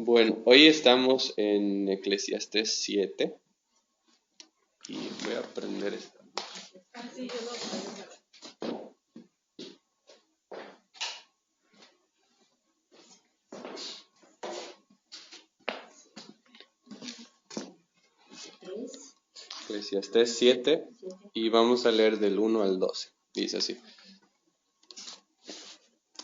Bueno, hoy estamos en Eclesiastés 7 y voy a aprender esta. Eclesiastés 7 y vamos a leer del 1 al 12. Dice así.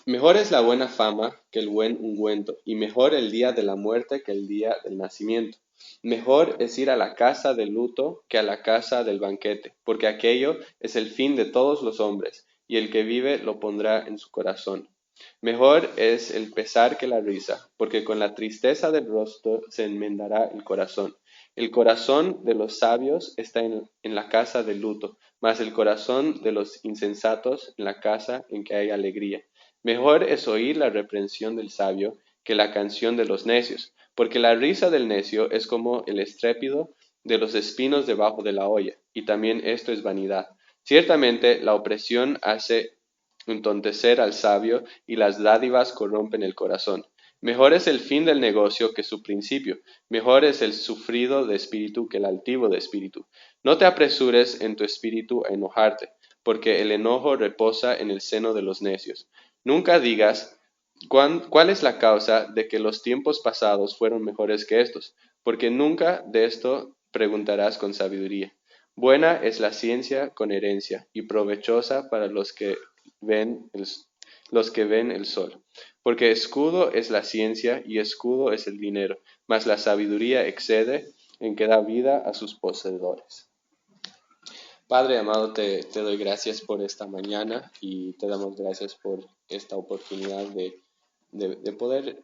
Mejor es la buena fama que el buen ungüento, y mejor el día de la muerte que el día del nacimiento. Mejor es ir a la casa del luto que a la casa del banquete, porque aquello es el fin de todos los hombres, y el que vive lo pondrá en su corazón. Mejor es el pesar que la risa, porque con la tristeza del rostro se enmendará el corazón. El corazón de los sabios está en la casa del luto, mas el corazón de los insensatos en la casa en que hay alegría. Mejor es oír la reprensión del sabio que la canción de los necios, porque la risa del necio es como el estrépito de los espinos debajo de la olla, y también esto es vanidad. Ciertamente la opresión hace entontecer al sabio, y las dádivas corrompen el corazón. Mejor es el fin del negocio que su principio, mejor es el sufrido de espíritu que el altivo de espíritu. No te apresures en tu espíritu a enojarte, porque el enojo reposa en el seno de los necios. Nunca digas, ¿cuál es la causa de que los tiempos pasados fueron mejores que estos? Porque nunca de esto preguntarás con sabiduría. Buena es la ciencia con herencia, y provechosa para ven el, los que ven el sol. Porque escudo es la ciencia y escudo es el dinero, mas la sabiduría excede en que da vida a sus poseedores. Padre amado, te doy gracias por esta mañana y te damos gracias por esta oportunidad de poder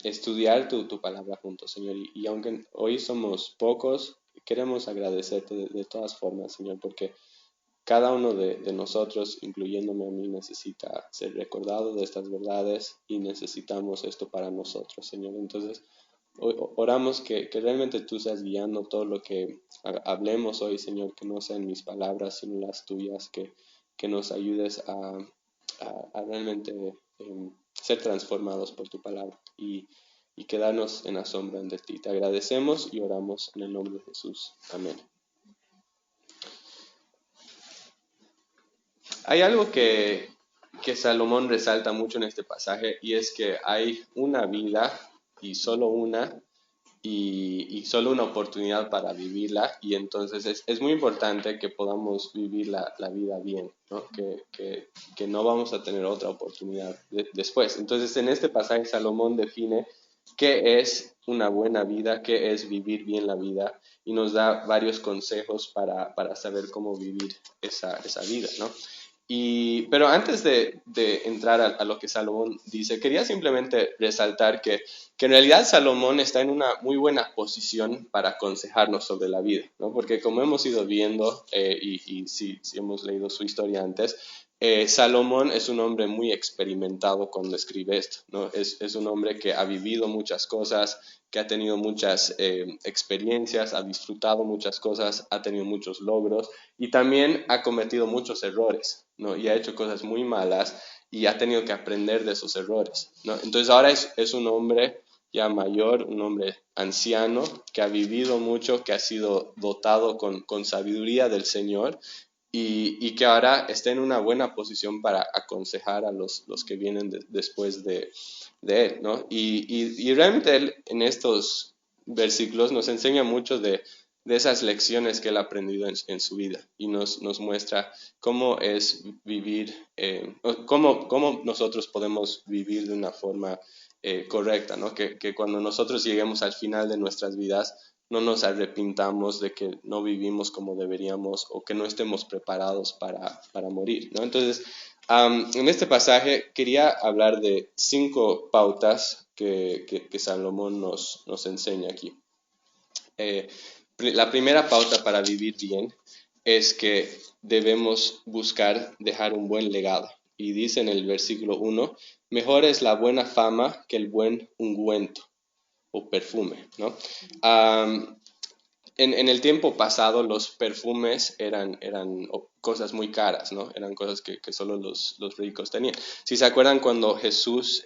estudiar tu palabra juntos, Señor. Y aunque hoy somos pocos, queremos agradecerte de todas formas, Señor, porque cada uno de nosotros, incluyéndome a mí, necesita ser recordado de estas verdades y necesitamos esto para nosotros, Señor. Entonces, oramos que realmente tú seas guiando todo lo que hablemos hoy, Señor, que no sean mis palabras, sino las tuyas, que nos ayudes a realmente ser transformados por tu palabra y quedarnos en asombro de ti. Te agradecemos y oramos en el nombre de Jesús. Amén. Hay algo que Salomón resalta mucho en este pasaje y es que hay una vida y solo una y solo una oportunidad para vivirla y entonces es muy importante que podamos vivir la vida bien, ¿no? Que no vamos a tener otra oportunidad después. Entonces en este pasaje Salomón define qué es una buena vida, qué es vivir bien la vida y nos da varios consejos para saber cómo vivir esa vida, ¿no? Pero antes de entrar a lo que Salomón dice, quería simplemente resaltar que en realidad Salomón está en una muy buena posición para aconsejarnos sobre la vida, ¿no? Porque como hemos ido viendo, y si hemos leído su historia antes, Salomón es un hombre muy experimentado cuando escribe esto, ¿no? Es un hombre que ha vivido muchas cosas, que ha tenido muchas experiencias, ha disfrutado muchas cosas, ha tenido muchos logros y también ha cometido muchos errores, ¿no? Y ha hecho cosas muy malas y ha tenido que aprender de esos errores, ¿no? Entonces ahora es un hombre ya mayor, un hombre anciano, que ha vivido mucho, que ha sido dotado con sabiduría del Señor y que ahora está en una buena posición para aconsejar a los que vienen después de él, ¿no? Y realmente él en estos versículos nos enseña mucho de esas lecciones que él ha aprendido en su vida y nos muestra cómo es vivir, cómo nosotros podemos vivir de una forma correcta, ¿no? Que cuando nosotros lleguemos al final de nuestras vidas no nos arrepintamos de que no vivimos como deberíamos o que no estemos preparados para morir, ¿no? Entonces, en este pasaje quería hablar de 5 pautas que Salomón nos enseña aquí. La primera pauta para vivir bien es que debemos buscar dejar un buen legado. Y dice en el versículo 1, mejor es la buena fama que el buen ungüento o perfume, ¿no? en el tiempo pasado los perfumes eran cosas muy caras, ¿no? Eran cosas que solo los ricos tenían. Si se acuerdan cuando Jesús,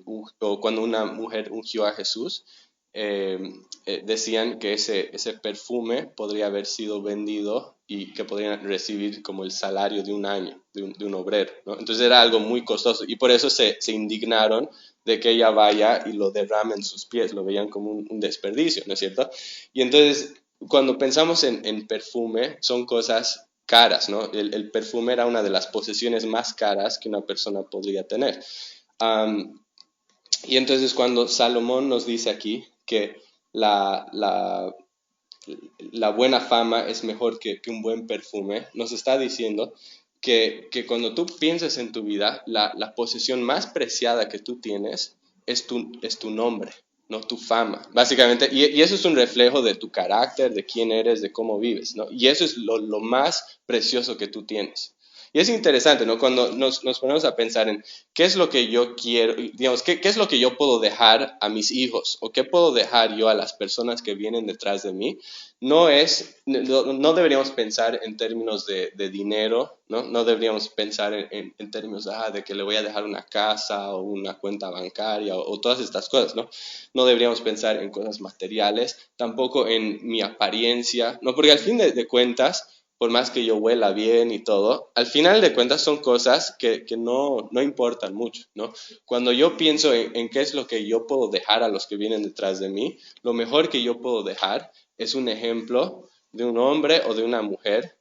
o cuando una mujer ungió a Jesús, eh, decían que ese perfume podría haber sido vendido y que podrían recibir como el salario de un año, de un obrero, ¿no? Entonces era algo muy costoso y por eso se indignaron de que ella vaya y lo derrame en sus pies, lo veían como un desperdicio, ¿no es cierto? Y entonces, cuando pensamos en perfume, son cosas caras, ¿no? El perfume era una de las posesiones más caras que una persona podría tener. Um, y entonces cuando Salomón nos dice aquí que la, la, la buena fama es mejor que un buen perfume, nos está diciendo que cuando tú piensas en tu vida, la posesión más preciada que tú tienes es tu nombre, no tu fama, básicamente. Y eso es un reflejo de tu carácter, de quién eres, de cómo vives, ¿no? Y eso es lo más precioso que tú tienes. Y es interesante, ¿no? Cuando nos ponemos a pensar en qué es lo que yo quiero, digamos, qué es lo que yo puedo dejar a mis hijos o qué puedo dejar yo a las personas que vienen detrás de mí, no deberíamos pensar en términos de dinero, ¿no? No deberíamos pensar en términos de que le voy a dejar una casa o una cuenta bancaria o todas estas cosas, ¿no? No deberíamos pensar en cosas materiales, tampoco en mi apariencia, ¿no? Porque al fin de cuentas, por más que yo huela bien y todo, al final de cuentas son cosas que no importan mucho, ¿no? Cuando yo pienso en qué es lo que yo puedo dejar a los que vienen detrás de mí, lo mejor que yo puedo dejar es un ejemplo de un hombre o de una mujer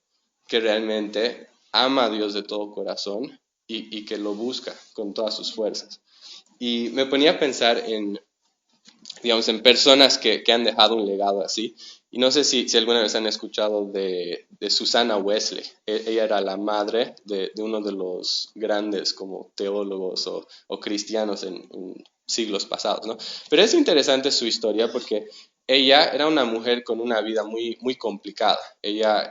que realmente ama a Dios de todo corazón y que lo busca con todas sus fuerzas. Y me ponía a pensar digamos, en personas que han dejado un legado así. Y no sé si alguna vez han escuchado de Susanna Wesley. Ella era la madre de uno de los grandes como teólogos o cristianos en siglos pasados, ¿no? Pero es interesante su historia porque ella era una mujer con una vida muy, muy complicada. Ella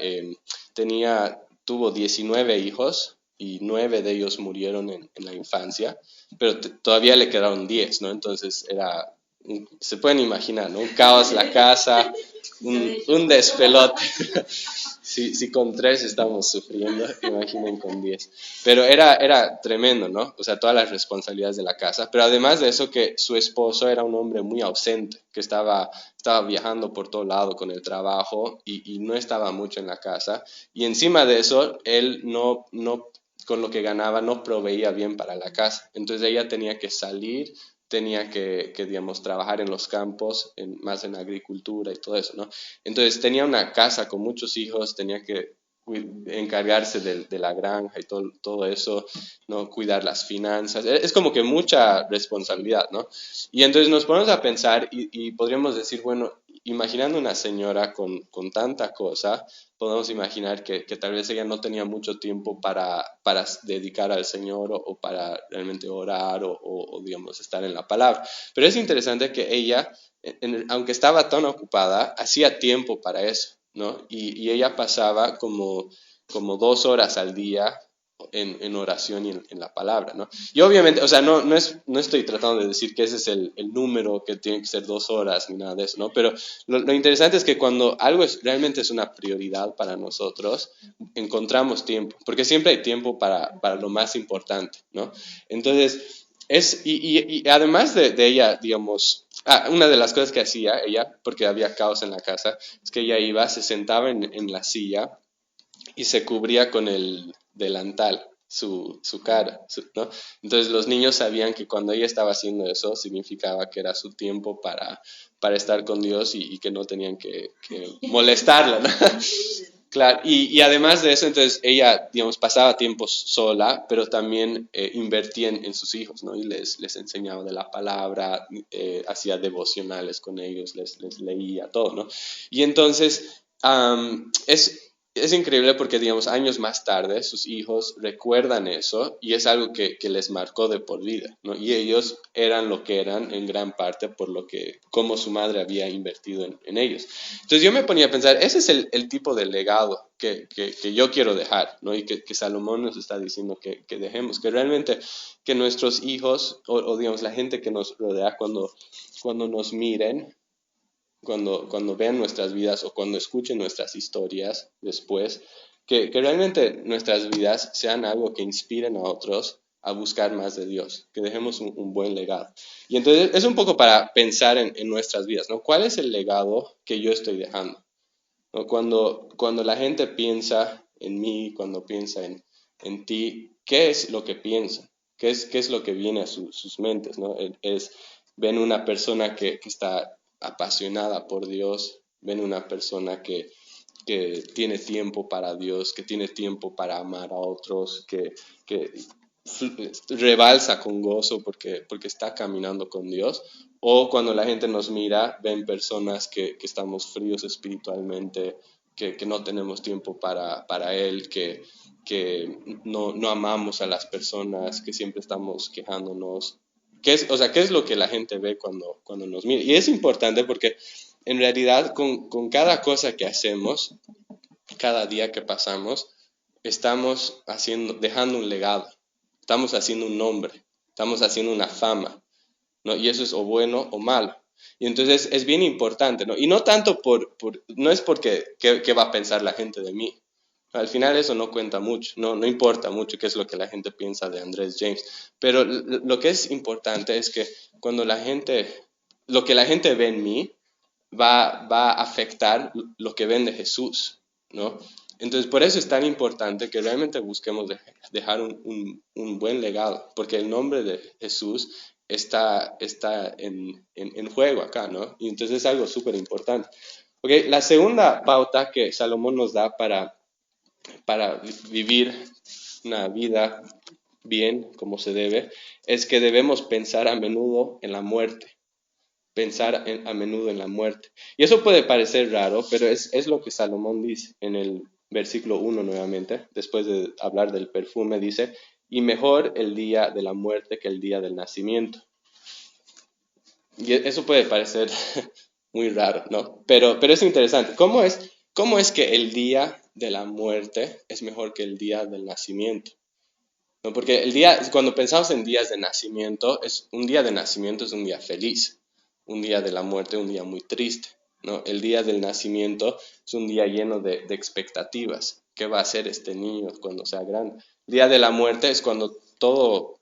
tuvo 19 hijos y 9 de ellos murieron en la infancia, pero todavía le quedaron 10, ¿no? Entonces se pueden imaginar, ¿no? Un caos la casa, un despelote. Si con 3 estamos sufriendo, imaginen con 10. Pero era tremendo, ¿no? O sea, todas las responsabilidades de la casa. Pero además de eso, que su esposo era un hombre muy ausente, que estaba viajando por todo lado con el trabajo y no estaba mucho en la casa. Y encima de eso, él no con lo que ganaba no proveía bien para la casa. Entonces ella tenía que salir, tenía que digamos, trabajar en los campos, más en agricultura y todo eso, ¿no? Entonces tenía una casa con muchos hijos, tenía que encargarse de la granja y todo eso, ¿no? Cuidar las finanzas. Es como que mucha responsabilidad, ¿no? Y entonces nos ponemos a pensar y podríamos decir, bueno, imaginando una señora con tanta cosa, podemos imaginar que tal vez ella no tenía mucho tiempo para dedicar al Señor o para realmente orar digamos, estar en la palabra. Pero es interesante que ella, aunque estaba tan ocupada, hacía tiempo para eso, ¿no? Y ella pasaba como 2 horas al día en oración y en la palabra, ¿no? Y obviamente, o sea, no estoy tratando de decir que ese es el número que tiene que ser 2 horas ni nada de eso, ¿no? Pero lo interesante es que cuando algo realmente es una prioridad para nosotros, encontramos tiempo, porque siempre hay tiempo para lo más importante, ¿no? Entonces, y además de ella, digamos, una de las cosas que hacía ella, porque había caos en la casa, es que ella iba, se sentaba en la silla y se cubría con el delantal su cara, ¿no? Entonces los niños sabían que cuando ella estaba haciendo eso significaba que era su tiempo para estar con Dios y que no tenían que molestarla, ¿no? Claro, y además de eso, entonces ella, digamos, pasaba tiempo sola, pero también invertía en sus hijos, ¿no? Y les enseñaba de la palabra, hacía devocionales con ellos, les leía todo, ¿no? Y entonces, es increíble porque, digamos, años más tarde sus hijos recuerdan eso y es algo que les marcó de por vida, ¿no? Y ellos eran lo que eran en gran parte por cómo su madre había invertido en ellos. Entonces yo me ponía a pensar, ese es el tipo de legado que yo quiero dejar, ¿no? Y que Salomón nos está diciendo que dejemos, que realmente que nuestros hijos digamos, la gente que nos rodea cuando nos miren, cuando vean nuestras vidas o cuando escuchen nuestras historias después, que realmente nuestras vidas sean algo que inspiren a otros a buscar más de Dios, que dejemos un buen legado. Y entonces es un poco para pensar en nuestras vidas, ¿no? ¿Cuál es el legado que yo estoy dejando? ¿No? Cuando la gente piensa en mí, cuando piensa en ti, ¿qué es lo que piensa? Qué es lo que viene a sus mentes? ¿No? Ven una persona que está apasionada por Dios, ven una persona que tiene tiempo para Dios, que tiene tiempo para amar a otros, que rebalsa con gozo porque está caminando con Dios. O cuando la gente nos mira, ven personas que estamos fríos espiritualmente, que no tenemos tiempo para Él, que no amamos a las personas, que siempre estamos quejándonos. O sea, ¿qué es lo que la gente ve cuando nos mira? Y es importante porque en realidad con cada cosa que hacemos, cada día que pasamos, estamos dejando un legado, estamos haciendo un nombre, estamos haciendo una fama, ¿no? Y eso es o bueno o malo. Y entonces es bien importante, ¿no? Y no tanto no es porque qué va a pensar la gente de mí. Al final eso no cuenta mucho, no importa mucho qué es lo que la gente piensa de Andrés James. Pero lo que es importante es que cuando lo que la gente ve en mí va a afectar lo que ven de Jesús, ¿no? Entonces, por eso es tan importante que realmente busquemos dejar un buen legado, porque el nombre de Jesús está en juego acá, ¿no? Y entonces es algo súper importante. Okay, la segunda pauta que Salomón nos da para vivir una vida bien, como se debe, es que debemos pensar a menudo en la muerte, a menudo en la muerte. Y eso puede parecer raro, pero es lo que Salomón dice en el versículo 1 nuevamente, después de hablar del perfume, dice, y mejor el día de la muerte que el día del nacimiento. Y eso puede parecer muy raro, ¿no? Pero es interesante. Cómo es que el día de la muerte es mejor que el día del nacimiento? ¿No? Porque cuando pensamos en días de nacimiento, un día de nacimiento es un día feliz, un día de la muerte, un día muy triste, ¿no? El día del nacimiento es un día lleno de expectativas. ¿Qué va a hacer este niño cuando sea grande? El día de la muerte es cuando todos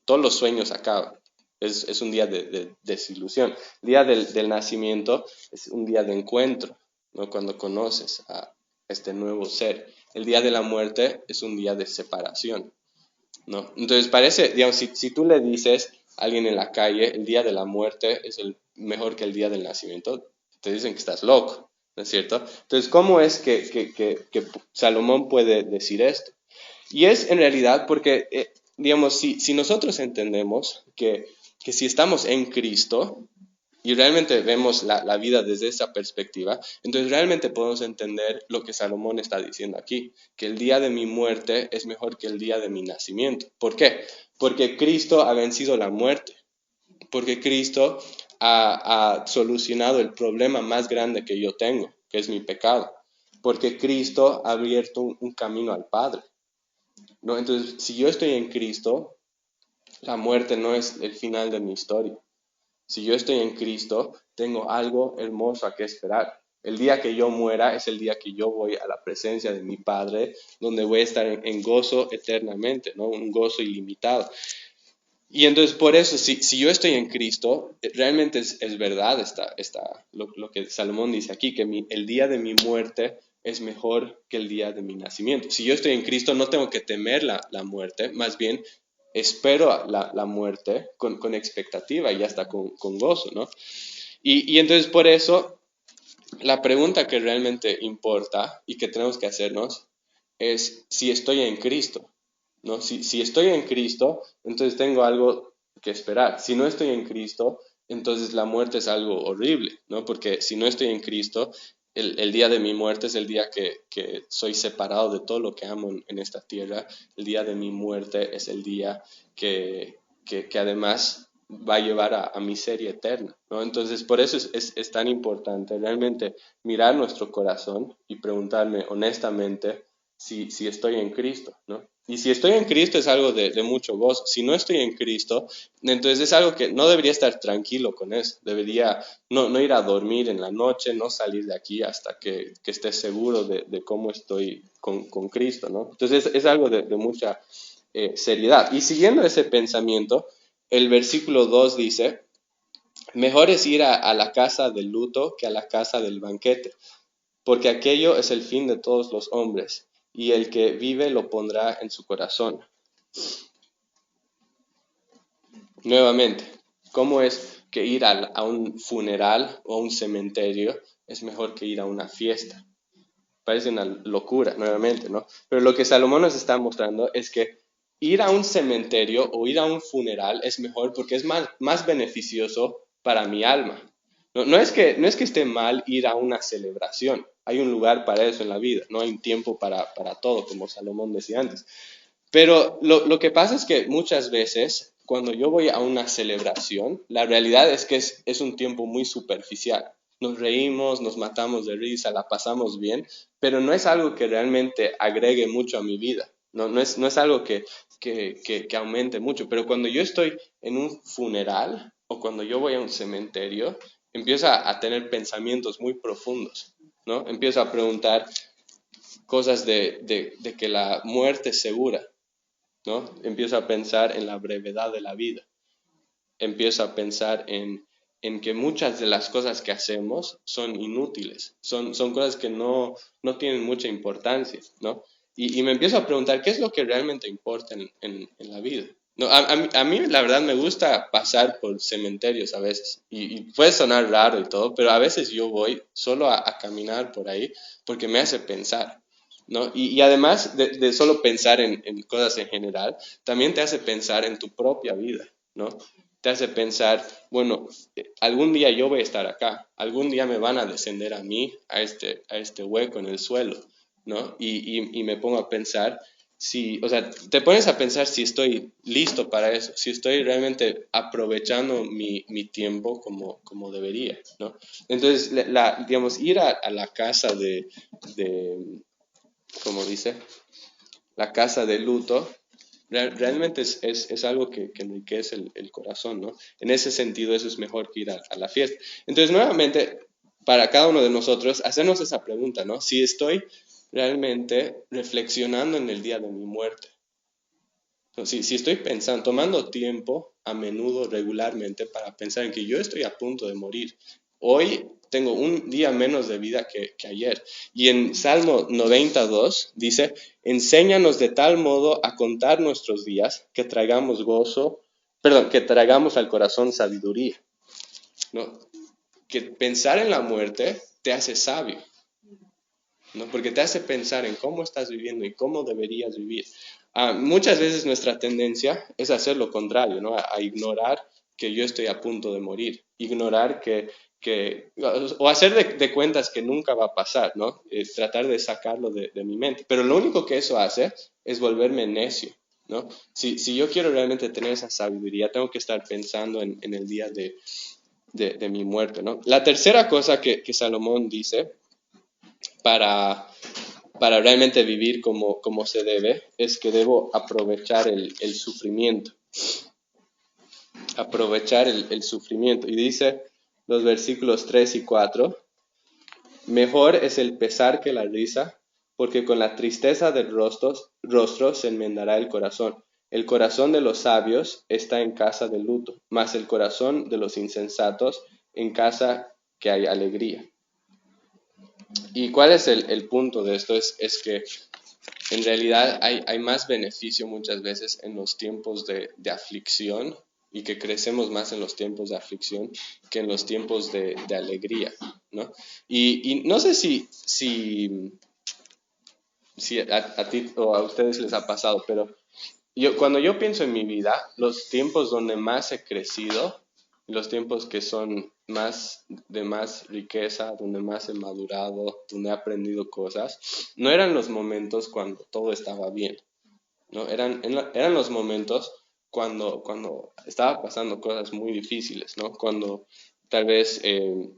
los sueños acaban. Es un día de desilusión. El día del nacimiento es un día de encuentro, ¿no? Cuando conoces a este nuevo ser. El día de la muerte es un día de separación, ¿no? Entonces parece, digamos, si tú le dices a alguien en la calle, el día de la muerte es mejor que el día del nacimiento, te dicen que estás loco, ¿no es cierto? Entonces, ¿cómo es que Salomón puede decir esto? Y es en realidad porque, digamos, si nosotros entendemos que si estamos en Cristo, y realmente vemos la vida desde esa perspectiva, entonces realmente podemos entender lo que Salomón está diciendo aquí, que el día de mi muerte es mejor que el día de mi nacimiento. ¿Por qué? Porque Cristo ha vencido la muerte, porque Cristo ha solucionado el problema más grande que yo tengo, que es mi pecado, porque Cristo ha abierto un camino al Padre, ¿no? Entonces, si yo estoy en Cristo, la muerte no es el final de mi historia. Si yo estoy en Cristo, tengo algo hermoso a que esperar. El día que yo muera es el día que yo voy a la presencia de mi Padre, donde voy a estar en gozo eternamente, ¿no? Un gozo ilimitado. Y entonces por eso, si yo estoy en Cristo, realmente es verdad lo que Salomón dice aquí, que el día de mi muerte es mejor que el día de mi nacimiento. Si yo estoy en Cristo, no tengo que temer la muerte, más bien espero la muerte con expectativa y hasta con gozo, ¿no? Y entonces por eso la pregunta que realmente importa y que tenemos que hacernos es si estoy en Cristo, ¿no? Si estoy en Cristo, entonces tengo algo que esperar. Si no estoy en Cristo, entonces la muerte es algo horrible, ¿no? Porque si no estoy en Cristo, el día de mi muerte es el día que soy separado de todo lo que amo en esta tierra. El día de mi muerte es el día que además va a llevar a miseria eterna, ¿no? Entonces, por eso es tan importante realmente mirar nuestro corazón y preguntarme honestamente si estoy en Cristo, ¿no? Y si estoy en Cristo es algo de mucho gozo. Si no estoy en Cristo, entonces es algo que no debería estar tranquilo con eso. Debería no ir a dormir en la noche, no salir de aquí hasta que esté seguro de cómo estoy con Cristo, ¿no? Entonces es algo de mucha seriedad. Y siguiendo ese pensamiento, el versículo 2 dice, mejor es ir a la casa del luto que a la casa del banquete, porque aquello es el fin de todos los hombres, y el que vive lo pondrá en su corazón. Nuevamente, ¿cómo es que ir a un funeral o a un cementerio es mejor que ir a una fiesta? Parece una locura, nuevamente, ¿no? Pero lo que Salomón nos está mostrando es que ir a un cementerio o ir a un funeral es mejor porque es más beneficioso para mi alma. No es que esté mal ir a una celebración. Hay un lugar para eso en la vida, no hay un tiempo para todo, como Salomón decía antes. Pero lo que pasa es que muchas veces, cuando yo voy a una celebración, la realidad es que es un tiempo muy superficial. Nos reímos, nos matamos de risa, la pasamos bien, pero no es algo que realmente agregue mucho a mi vida. No es algo que aumente mucho. Pero cuando yo estoy en un funeral o cuando yo voy a un cementerio, empiezo a tener pensamientos muy profundos, ¿no? Empiezo a preguntar cosas de que la muerte es segura, ¿no? Empiezo a pensar en la brevedad de la vida. Empiezo a pensar en que muchas de las cosas que hacemos son inútiles, son cosas que no tienen mucha importancia, ¿no? Y me empiezo a preguntar qué es lo que realmente importa en la vida. No, a mí la verdad me gusta pasar por cementerios a veces y puede sonar raro y todo, pero a veces yo voy solo a caminar por ahí porque me hace pensar, ¿no? Y además de solo pensar en cosas en general, también te hace pensar en tu propia vida, ¿no? Te hace pensar, bueno, algún día yo voy a estar acá, algún día me van a descender a mí, a este hueco en el suelo, ¿no? Y me pongo a pensar si, o sea, te pones a pensar si estoy listo para eso, si estoy realmente aprovechando mi tiempo como debería, ¿no? Entonces, digamos, ir a la casa de, como dice, la casa de luto, realmente es algo que enriquece el corazón, ¿no? En ese sentido, eso es mejor que ir a la fiesta. Entonces, nuevamente, para cada uno de nosotros, hacernos esa pregunta, ¿no? Si estoy realmente reflexionando en el día de mi muerte. Si estoy pensando, tomando tiempo a menudo, regularmente, para pensar en que yo estoy a punto de morir. Hoy tengo un día menos de vida que ayer. Y en Salmo 92 dice, enséñanos de tal modo a contar nuestros días que traigamos gozo, perdón, que traigamos al corazón sabiduría, ¿no? Que pensar en la muerte te hace sabio, ¿no? Porque te hace pensar en cómo estás viviendo y cómo deberías vivir. Muchas veces nuestra tendencia es hacer lo contrario, ¿no? A ignorar que yo estoy a punto de morir, ignorar o hacer de cuentas que nunca va a pasar, ¿no? Tratar de sacarlo de mi mente. Pero lo único que eso hace es volverme necio, ¿no? Si yo quiero realmente tener esa sabiduría, tengo que estar pensando en el día de mi muerte, ¿no? La tercera cosa que Salomón dice para realmente vivir como se debe, es que debo aprovechar el sufrimiento. Aprovechar el sufrimiento. Y dice los versículos 3 y 4, mejor es el pesar que la risa, porque con la tristeza del rostro se enmendará el corazón. El corazón de los sabios está en casa de luto, mas el corazón de los insensatos en casa que hay alegría. ¿Y cuál es el punto de esto? Es que en realidad hay más beneficio muchas veces en los tiempos de aflicción y que crecemos más en los tiempos de aflicción que en los tiempos de alegría, ¿no? Y no sé si a ti o a ustedes les ha pasado, pero cuando yo pienso en mi vida, los tiempos donde más he crecido, los tiempos que son de más riqueza, donde más he madurado, donde he aprendido cosas, no eran los momentos cuando todo estaba bien, ¿no? Eran los momentos cuando estaba pasando cosas muy difíciles, ¿no? Cuando tal vez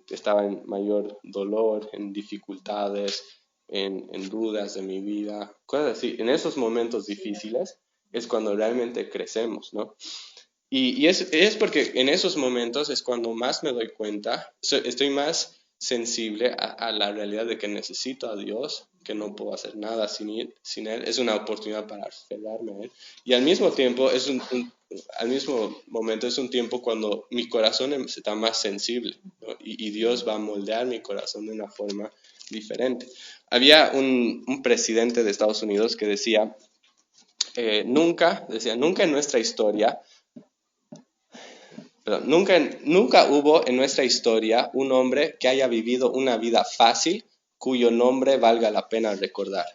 estaba en mayor dolor, en dificultades, en dudas de mi vida, cosas así. En esos momentos difíciles es cuando realmente crecemos, ¿no? Y es porque en esos momentos es cuando más me doy cuenta, estoy más sensible a la realidad de que necesito a Dios, que no puedo hacer nada sin Él. Es una oportunidad para aferrarme a Él. Y al mismo tiempo, al mismo momento es un tiempo cuando mi corazón está más sensible, ¿no? Y Dios va a moldear mi corazón de una forma diferente. Había un presidente de Estados Unidos que decía, nunca en nuestra historia, pero nunca hubo en nuestra historia un hombre que haya vivido una vida fácil cuyo nombre valga la pena recordar.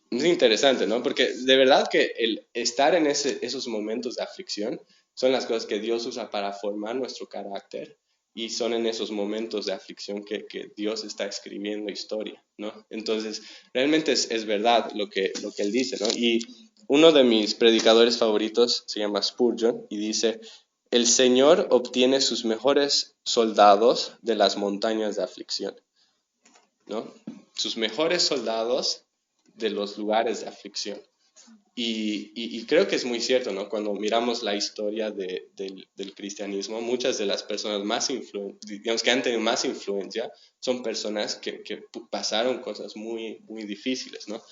Es interesante, ¿no? Porque de verdad que el estar en esos momentos de aflicción son las cosas que Dios usa para formar nuestro carácter y son en esos momentos de aflicción que Dios está escribiendo historia, ¿no? Entonces, realmente es verdad lo que él dice, ¿no? Y uno de mis predicadores favoritos se llama Spurgeon y dice, el Señor obtiene sus mejores soldados de las montañas de aflicción, ¿no? Sus mejores soldados de los lugares de aflicción. Y creo que es muy cierto, ¿no? Cuando miramos la historia del cristianismo, muchas de las personas digamos que han tenido más influencia son personas que pasaron cosas muy, muy difíciles, ¿no?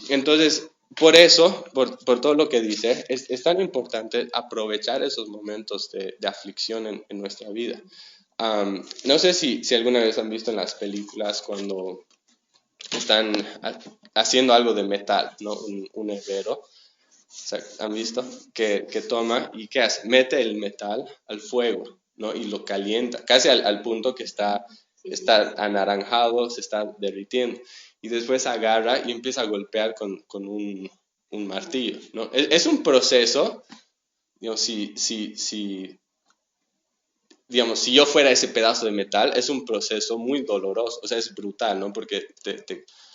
Entonces, por eso, por todo lo que dice, es tan importante aprovechar esos momentos de aflicción en nuestra vida. No sé si alguna vez han visto en las películas cuando están haciendo algo de metal, ¿no? Un herrero, o sea, ¿han visto? Que toma y ¿qué hace? Mete el metal al fuego, ¿no? Y lo calienta, casi al punto que está anaranjado, se está derritiendo. Y después agarra y empieza a golpear con un martillo, ¿no? Es un proceso, digamos, digamos, si yo fuera ese pedazo de metal, es un proceso muy doloroso, o sea, es brutal, ¿no? Porque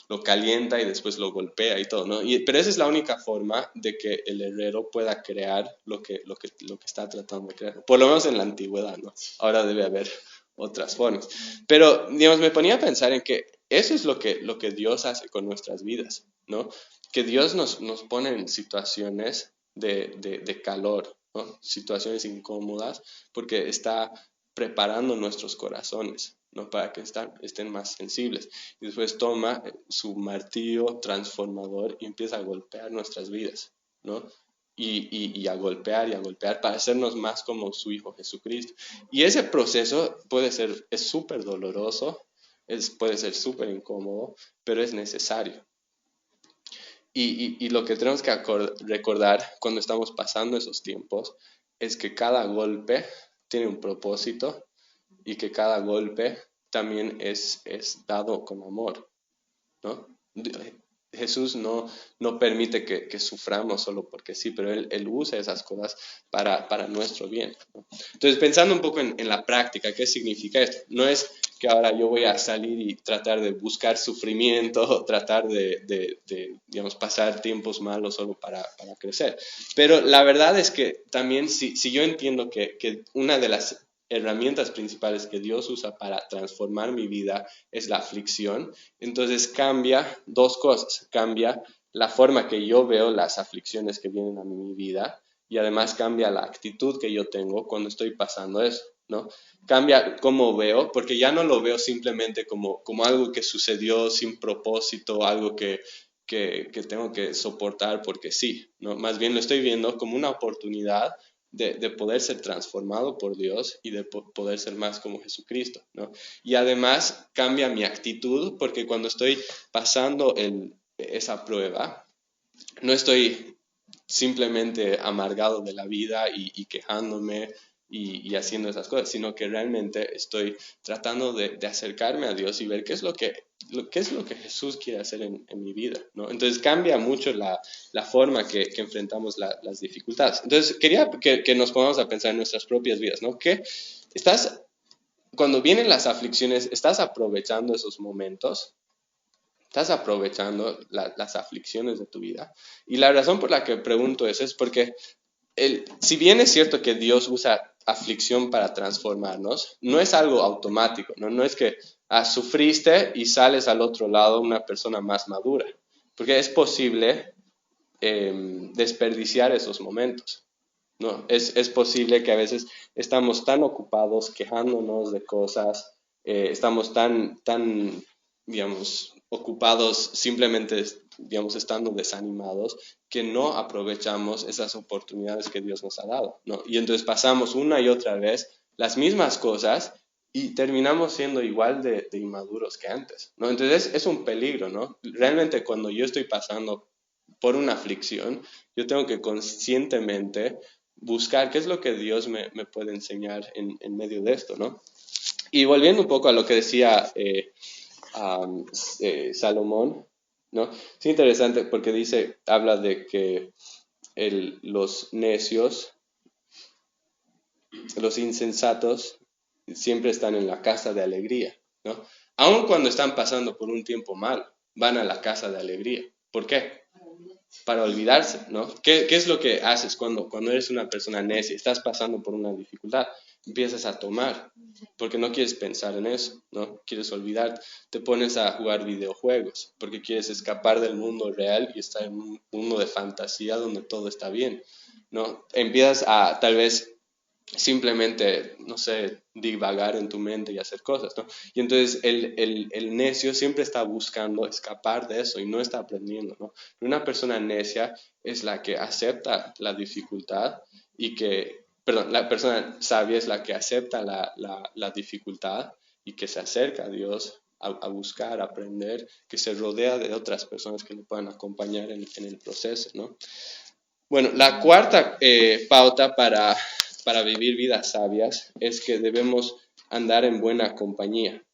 lo calienta y después lo golpea y todo, ¿no? Pero esa es la única forma de que el herrero pueda crear lo que está tratando de crear, por lo menos en la antigüedad, ¿no? Ahora debe haber otras formas. Pero, digamos, me ponía a pensar en que eso es lo que Dios hace con nuestras vidas, ¿no? Que Dios nos pone en situaciones de calor, ¿no? Situaciones incómodas, porque está preparando nuestros corazones, ¿no? Para que estén más sensibles. Y después toma su martillo transformador y empieza a golpear nuestras vidas, ¿no? Y a golpear para hacernos más como su Hijo Jesucristo. Y ese proceso es súper doloroso, puede ser súper incómodo, pero es necesario. Y lo que tenemos que recordar cuando estamos pasando esos tiempos es que cada golpe tiene un propósito y que cada golpe también es dado con amor, ¿no? Jesús no permite que suframos solo porque sí, pero Él usa esas cosas para nuestro bien, ¿no? Entonces, pensando un poco en la práctica, ¿qué significa esto? No es que ahora yo voy a salir y tratar de buscar sufrimiento o tratar digamos, pasar tiempos malos solo para crecer. Pero la verdad es que también si yo entiendo que una de las herramientas principales que Dios usa para transformar mi vida es la aflicción, entonces cambia dos cosas. Cambia la forma que yo veo las aflicciones que vienen a mi vida y además cambia la actitud que yo tengo cuando estoy pasando eso, ¿no? Cambia cómo veo, porque ya no lo veo simplemente como algo que sucedió sin propósito, algo que tengo que soportar porque sí, ¿no? Más bien lo estoy viendo como una oportunidad de poder ser transformado por Dios y de poder ser más como Jesucristo, ¿no? Y además cambia mi actitud porque cuando estoy pasando esa prueba, no estoy simplemente amargado de la vida y quejándome y haciendo esas cosas, sino que realmente estoy tratando de acercarme a Dios y ver qué es lo que Jesús quiere hacer en mi vida, ¿no? Entonces cambia mucho la forma que enfrentamos las dificultades. Entonces quería que nos pongamos a pensar en nuestras propias vidas, ¿no? Cuando vienen las aflicciones, ¿estás aprovechando esos momentos? ¿Estás aprovechando las aflicciones de tu vida? Y la razón por la que pregunto eso es porque si bien es cierto que Dios usa aflicción para transformarnos, no es algo automático, ¿no? No es que sufriste y sales al otro lado una persona más madura, porque es posible desperdiciar esos momentos, ¿no? Es posible que a veces estamos tan ocupados quejándonos de cosas, estamos digamos, ocupados simplemente, digamos, estando desanimados, que no aprovechamos esas oportunidades que Dios nos ha dado, ¿no? Y entonces pasamos una y otra vez las mismas cosas y terminamos siendo igual de inmaduros que antes, ¿no? Entonces es un peligro, ¿no? Realmente cuando yo estoy pasando por una aflicción, yo tengo que conscientemente buscar qué es lo que Dios me puede enseñar en medio de esto, ¿no? Y volviendo un poco a lo que decía Salomón, ¿no? Es interesante porque habla de que los necios, los insensatos, siempre están en la casa de alegría, ¿no? Aun cuando están pasando por un tiempo mal, van a la casa de alegría. ¿Por qué? Para olvidarse, ¿no? ¿Qué es lo que haces cuando eres una persona necia, estás pasando por una dificultad? Empiezas a tomar, porque no quieres pensar en eso, ¿no? Quieres olvidar, te pones a jugar videojuegos, porque quieres escapar del mundo real y estar en un mundo de fantasía donde todo está bien, ¿no? Empiezas a tal vez simplemente, no sé, divagar en tu mente y hacer cosas, ¿no? Y entonces el necio siempre está buscando escapar de eso y no está aprendiendo, ¿no? Una persona necia es la que acepta la dificultad perdón, la persona sabia es la que acepta la dificultad y que se acerca a Dios a buscar, a aprender, que se rodea de otras personas que le puedan acompañar en el proceso, ¿no? Bueno, la cuarta pauta para vivir vidas sabias es que debemos andar en buena compañía.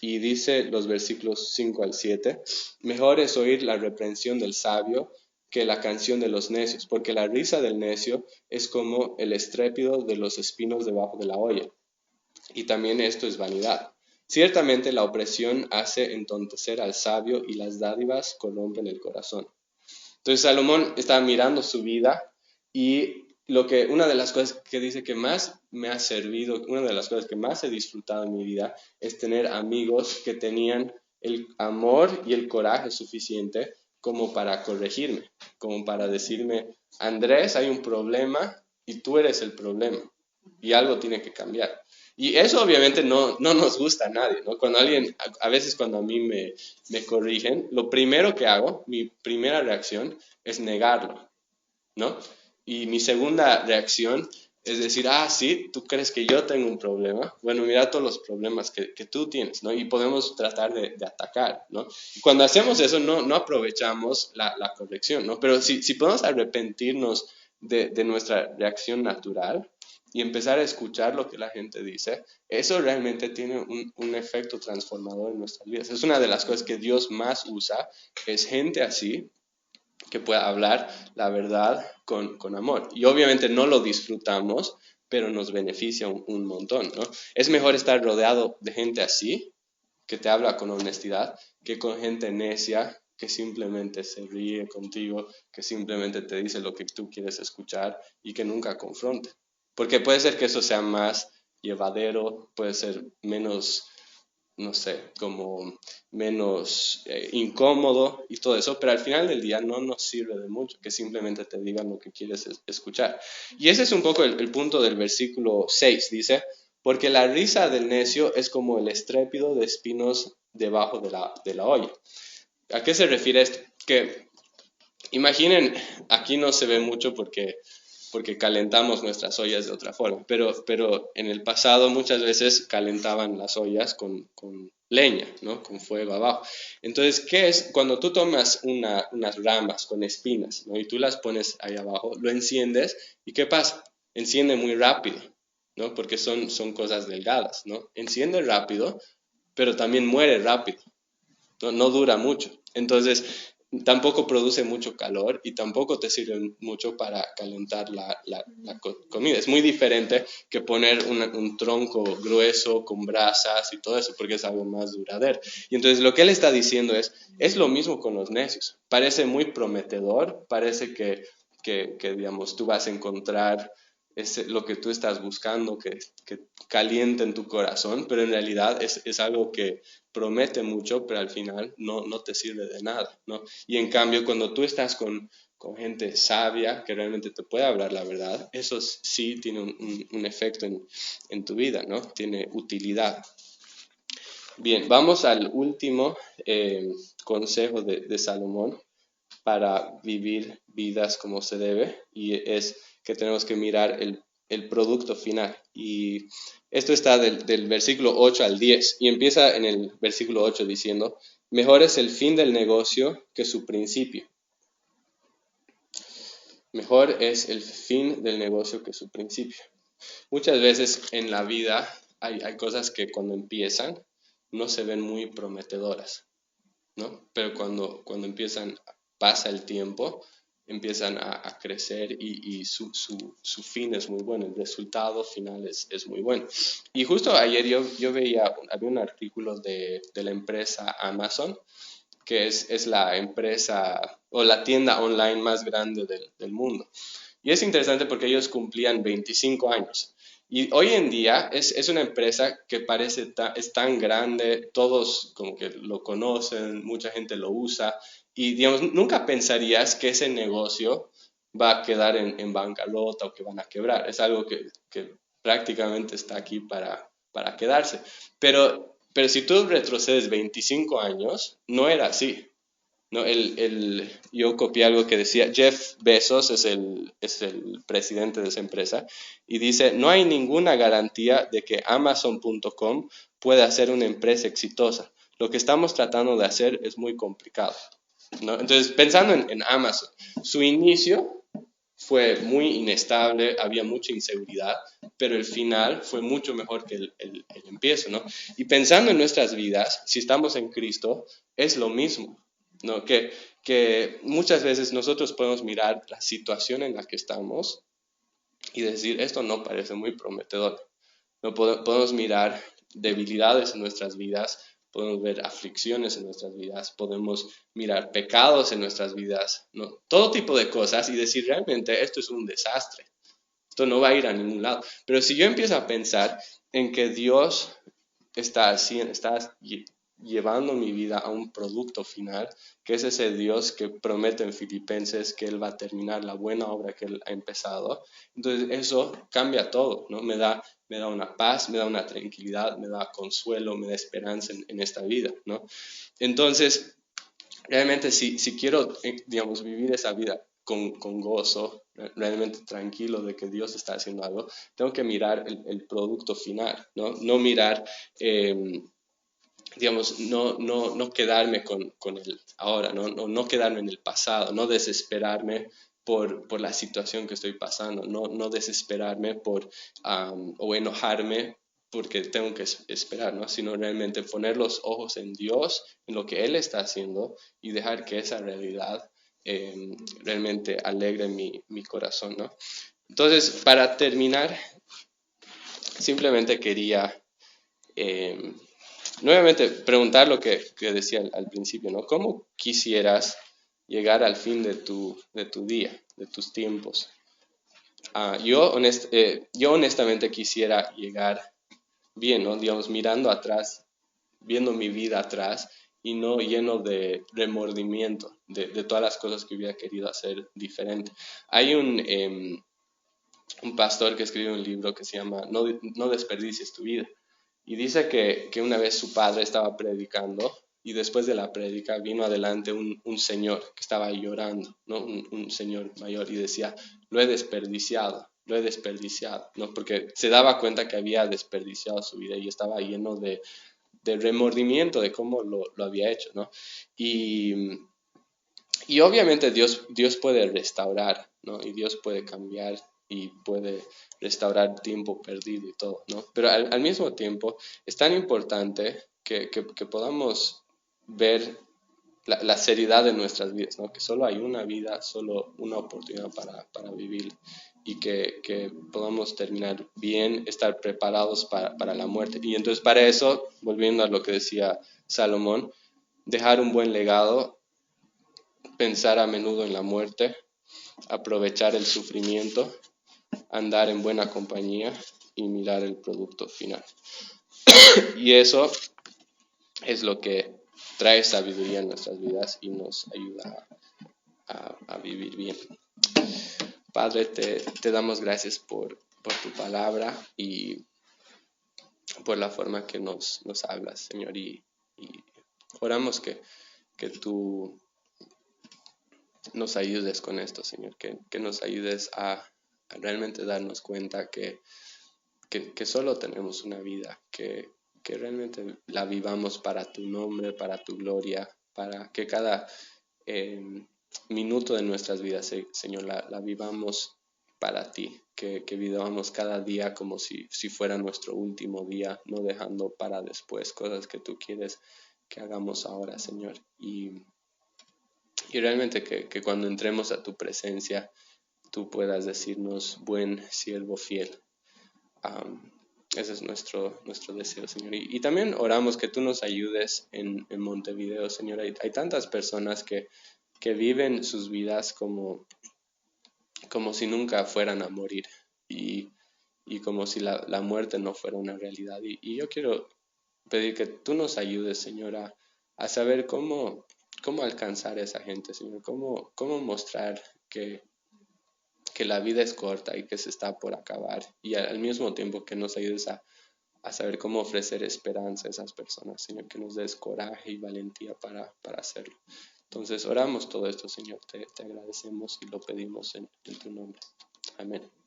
Y dice los versículos 5 al 7, mejor es oír la reprensión del sabio que la canción de los necios, porque la risa del necio es como el estrépito de los espinos debajo de la olla. Y también esto es vanidad. Ciertamente la opresión hace entontecer al sabio y las dádivas corrompen el corazón. Entonces Salomón está mirando su vida y una de las cosas que dice que más me ha servido, una de las cosas que más he disfrutado en mi vida es tener amigos que tenían el amor y el coraje suficiente como para corregirme, como para decirme, Andrés, hay un problema y tú eres el problema y algo tiene que cambiar. Y eso obviamente no nos gusta a nadie, ¿no? Cuando a veces cuando a mí me corrigen, lo primero que hago, mi primera reacción es negarlo, ¿no? Y mi segunda reacción es decir, sí, tú crees que yo tengo un problema. Bueno, mira todos los problemas que tú tienes, ¿no? Y podemos tratar de atacar, ¿no? Y cuando hacemos eso, no aprovechamos la corrección, ¿no? Pero si podemos arrepentirnos de nuestra reacción natural y empezar a escuchar lo que la gente dice, eso realmente tiene un efecto transformador en nuestras vidas. Es una de las cosas que Dios más usa, es gente así, que pueda hablar la verdad con amor. Y obviamente no lo disfrutamos, pero nos beneficia un montón, ¿no? Es mejor estar rodeado de gente así, que te habla con honestidad, que con gente necia, que simplemente se ríe contigo, que simplemente te dice lo que tú quieres escuchar y que nunca confronte. Porque puede ser que eso sea más llevadero, puede ser menos, no sé, como menos incómodo y todo eso, pero al final del día no nos sirve de mucho que simplemente te digan lo que quieres escuchar. Y ese es un poco el punto del versículo 6, dice, porque la risa del necio es como el estrépito de espinos debajo de la olla. ¿A qué se refiere esto? Que imaginen, aquí no se ve mucho porque calentamos nuestras ollas de otra forma, pero en el pasado muchas veces calentaban las ollas con leña, ¿no? Con fuego abajo. Entonces, ¿qué es? Cuando tú tomas unas ramas con espinas, ¿no? Y tú las pones ahí abajo, lo enciendes, ¿y qué pasa? Enciende muy rápido, ¿no? Porque son cosas delgadas, ¿no? Enciende rápido, pero también muere rápido, no dura mucho. Entonces, tampoco produce mucho calor y tampoco te sirve mucho para calentar la comida. Es muy diferente que poner un tronco grueso con brasas y todo eso, porque es algo más duradero. Y entonces lo que él está diciendo es lo mismo con los necios. Parece muy prometedor, parece que digamos, tú vas a encontrar es lo que tú estás buscando, que calienta en tu corazón, pero en realidad es algo que promete mucho, pero al final no te sirve de nada, ¿no? Y en cambio, cuando tú estás con gente sabia que realmente te puede hablar la verdad, eso sí tiene un efecto en tu vida, ¿no? Tiene utilidad. Bien, vamos al último consejo de Salomón para vivir vidas como se debe, y es que tenemos que mirar el producto final. Y esto está del versículo 8 al 10 y empieza en el versículo 8 diciendo, mejor es el fin del negocio que su principio. Mejor es el fin del negocio que su principio. Muchas veces en la vida hay cosas que cuando empiezan no se ven muy prometedoras, ¿no? Pero cuando empiezan, pasa el tiempo, empiezan a crecer y su fin es muy bueno, el resultado final es muy bueno. Y justo ayer yo había un artículo de la empresa Amazon, que es la empresa o la tienda online más grande del mundo. Y es interesante porque ellos cumplían 25 años. Y hoy en día es una empresa que es tan grande, todos como que lo conocen, mucha gente lo usa, y digamos, nunca pensarías que ese negocio va a quedar en bancarrota o que van a quebrar. Es algo que prácticamente está aquí para quedarse. Pero si tú retrocedes 25 años, no era así. No, yo copié algo que decía, Jeff Bezos es el presidente de esa empresa, y dice, no hay ninguna garantía de que Amazon.com pueda ser una empresa exitosa. Lo que estamos tratando de hacer es muy complicado, ¿no? Entonces, pensando en Amazon, su inicio fue muy inestable, había mucha inseguridad, pero el final fue mucho mejor que el empiezo, ¿no? Y pensando en nuestras vidas, si estamos en Cristo, es lo mismo, ¿no? Que muchas veces nosotros podemos mirar la situación en la que estamos y decir, esto no parece muy prometedor. No podemos mirar debilidades en nuestras vidas, podemos ver aflicciones en nuestras vidas, podemos mirar pecados en nuestras vidas, ¿no? Todo tipo de cosas y decir realmente esto es un desastre, esto no va a ir a ningún lado. Pero si yo empiezo a pensar en que Dios está llevando mi vida a un producto final, que es ese Dios que promete en Filipenses que Él va a terminar la buena obra que Él ha empezado. Entonces eso cambia todo, ¿no? Me da una paz, me da una tranquilidad, me da consuelo, me da esperanza en esta vida, ¿no? Entonces, realmente si quiero, digamos, vivir esa vida con gozo, realmente tranquilo de que Dios está haciendo algo, tengo que mirar el producto final, ¿no? No mirar, digamos, no quedarme con el ahora, no quedarme en el pasado, no desesperarme por la situación que estoy pasando, no desesperarme o enojarme porque tengo que esperar, ¿no? Sino realmente poner los ojos en Dios, en lo que Él está haciendo y dejar que esa realidad eh, realmente alegre mi corazón, ¿no? Entonces, para terminar, simplemente quería eh, nuevamente preguntar lo que decía al principio, ¿no? ¿Cómo quisieras llegar al fin de tu día, de tus tiempos? Yo honestamente quisiera llegar bien, ¿no? Digamos, mirando atrás, viendo mi vida atrás y no lleno de remordimiento de todas las cosas que hubiera querido hacer diferente. Hay un pastor que escribe un libro que se llama No desperdicies tu vida. Y dice que una vez su padre estaba predicando y después de la prédica vino adelante un señor que estaba llorando, ¿no? Un señor mayor y decía, lo he desperdiciado, ¿no? Porque se daba cuenta que había desperdiciado su vida y estaba lleno de remordimiento de cómo lo había hecho, ¿no? Y, y obviamente Dios puede restaurar, ¿no? Y Dios puede cambiar y puede restaurar tiempo perdido y todo, ¿no? Pero al mismo tiempo es tan importante que podamos ver la seriedad de nuestras vidas, ¿no? Que solo hay una vida, solo una oportunidad para vivir y que podamos terminar bien, estar preparados para la muerte. Y entonces para eso, volviendo a lo que decía Salomón, dejar un buen legado, pensar a menudo en la muerte, aprovechar el sufrimiento, andar en buena compañía y mirar el producto final. Y eso es lo que trae sabiduría en nuestras vidas y nos ayuda a vivir bien. Padre, te damos gracias por tu palabra y por la forma que nos hablas, Señor, y oramos que tú nos ayudes con esto, Señor, que nos ayudes a realmente darnos cuenta que solo tenemos una vida, que realmente la vivamos para tu nombre, para tu gloria, para que cada minuto de nuestras vidas, Señor, la vivamos para ti, que vivamos cada día como si fuera nuestro último día, no dejando para después cosas que tú quieres que hagamos ahora, Señor. Y realmente que cuando entremos a tu presencia, tú puedas decirnos, buen siervo fiel. Um, Ese es nuestro deseo, Señor. Y también oramos que tú nos ayudes en Montevideo, Señor. Hay tantas personas que viven sus vidas como si nunca fueran a morir y como si la muerte no fuera una realidad. Y yo quiero pedir que tú nos ayudes, Señor, a saber cómo alcanzar a esa gente, Señor, cómo mostrar que la vida es corta y que se está por acabar y al mismo tiempo que nos ayudes a saber cómo ofrecer esperanza a esas personas, Señor, que nos des coraje y valentía para hacerlo. Entonces oramos todo esto, Señor, te agradecemos y lo pedimos en tu nombre. Amén.